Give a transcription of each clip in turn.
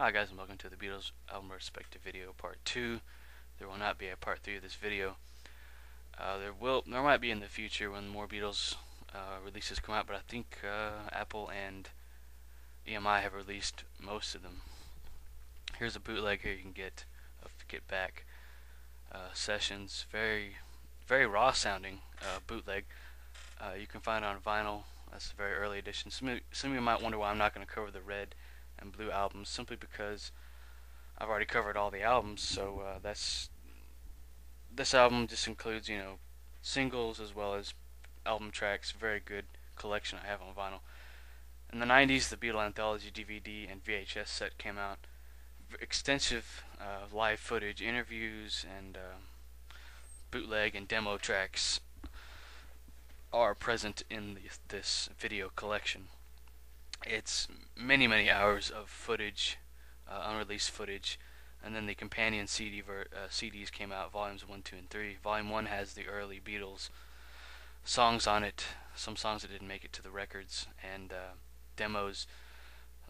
Hi guys, and welcome to the Beatles Album Retrospective video part 2. There will not be a part 3 of this video. There might be in the future when more Beatles releases come out, but I think Apple and EMI have released most of them. Here's a bootleg here you can get of Get Back sessions. Very raw sounding bootleg. You can find it on vinyl. That's a very early edition. Some of you might wonder why I'm not going to cover the red and blue albums, simply because I've already covered all the albums. So this album just includes singles as well as album tracks. Very good collection I have on vinyl. In the 90s, the Beatles Anthology DVD and VHS set came out. Extensive live footage, interviews, and bootleg and demo tracks are present in this video collection. It's many hours of footage, unreleased footage, and then the companion CDs came out, volumes 1, 2, and 3. Volume 1 has the early Beatles songs on it, some songs that didn't make it to the records, and demos.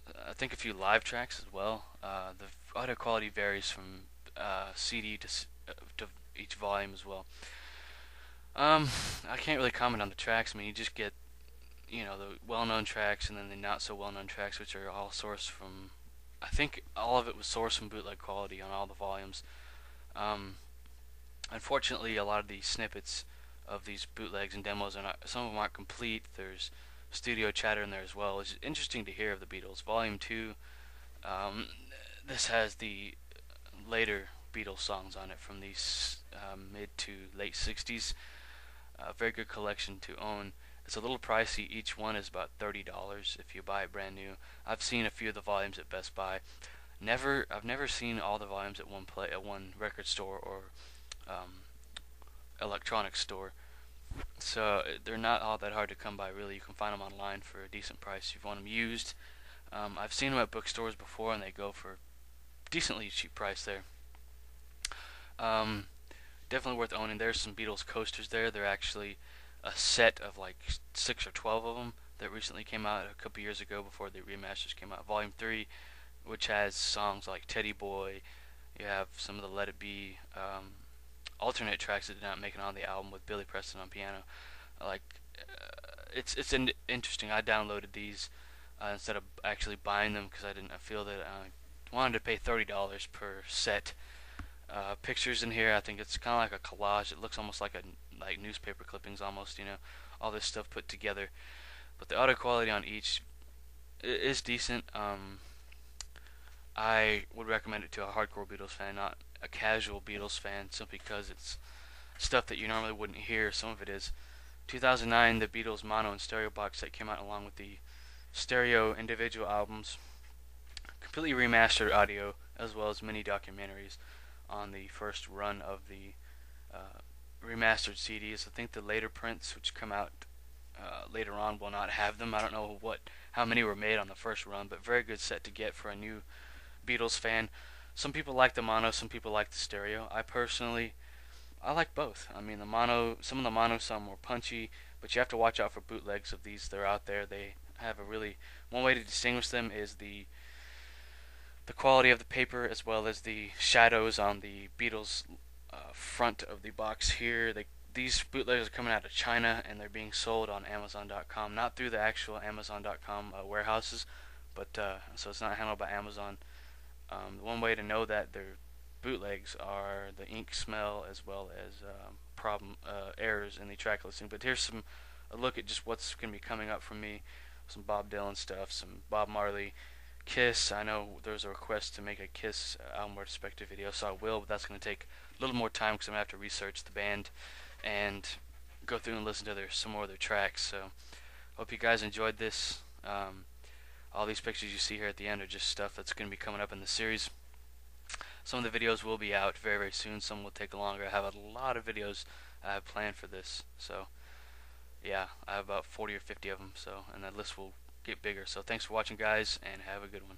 I think a few live tracks as well. The audio quality varies from CD to each volume as well. I can't really comment on the tracks. I mean, you just get the well-known tracks and then the not so well-known tracks, which are all sourced from, I think all of it was sourced from bootleg quality on all the volumes. Unfortunately, a lot of the snippets of these bootlegs and demos are not, some of them aren't complete. There's studio chatter in there as well. It's interesting to hear of the Beatles. Volume 2, this has the later Beatles songs on it from the mid to late 60s. Very good collection to own. It's a little pricey. Each one is about $30 if you buy it brand new. I've seen a few of the volumes at Best Buy. I've never seen all the volumes at one record store or electronics store. So they're not all that hard to come by, really. You can find them online for a decent price if you want them used. I've seen them at bookstores before, and they go for decently cheap price there. Definitely worth owning. There's some Beatles coasters there. They're actually a set of like 6 or 12 of them that recently came out a couple years ago before the remasters came out. Volume 3, which has songs like Teddy Boy. You have some of the Let It Be alternate tracks that did not make it on the album with Billy Preston on piano. It's interesting. I downloaded these instead of actually buying them because I feel that I wanted to pay $30 per set. Pictures in here. I think it's kind of like a collage. It looks almost like newspaper clippings, almost. All this stuff put together. But the audio quality on each is decent. I would recommend it to a hardcore Beatles fan, not a casual Beatles fan, simply because it's stuff that you normally wouldn't hear. Some of it is. 2009, the Beatles mono and stereo box set came out along with the stereo individual albums, completely remastered audio, as well as mini documentaries on the first run of the remastered CDs. I think the later prints, which come out later on, will not have them. I don't know how many were made on the first run, but very good set to get for a new Beatles fan. Some people like the mono, some people like the stereo. I like both. I mean, some of the mono sound more punchy, but you have to watch out for bootlegs of these. They're out there. They have one way to distinguish them is the quality of the paper, as well as the shadows on the Beatles front of the box here. These bootlegs are coming out of China, and they're being sold on Amazon.com, not through the actual Amazon.com warehouses, but so it's not handled by Amazon. One way to know that they're bootlegs are the ink smell, as well as errors in the track listing. But here's a look at just what's going to be coming up from me. Some Bob Dylan stuff, some Bob Marley, Kiss. I know there's a request to make a Kiss album retrospective video, so I will, but that's going to take a little more time because I'm going to have to research the band and go through and listen to some more of their tracks. So hope you guys enjoyed this. All these pictures you see here at the end are just stuff that's going to be coming up in the series. Some of the videos will be out very soon. Some will take longer. I have a lot of videos I have planned for this. So yeah, I have about 40 or 50 of them. And that list will get bigger. So thanks for watching, guys, and have a good one.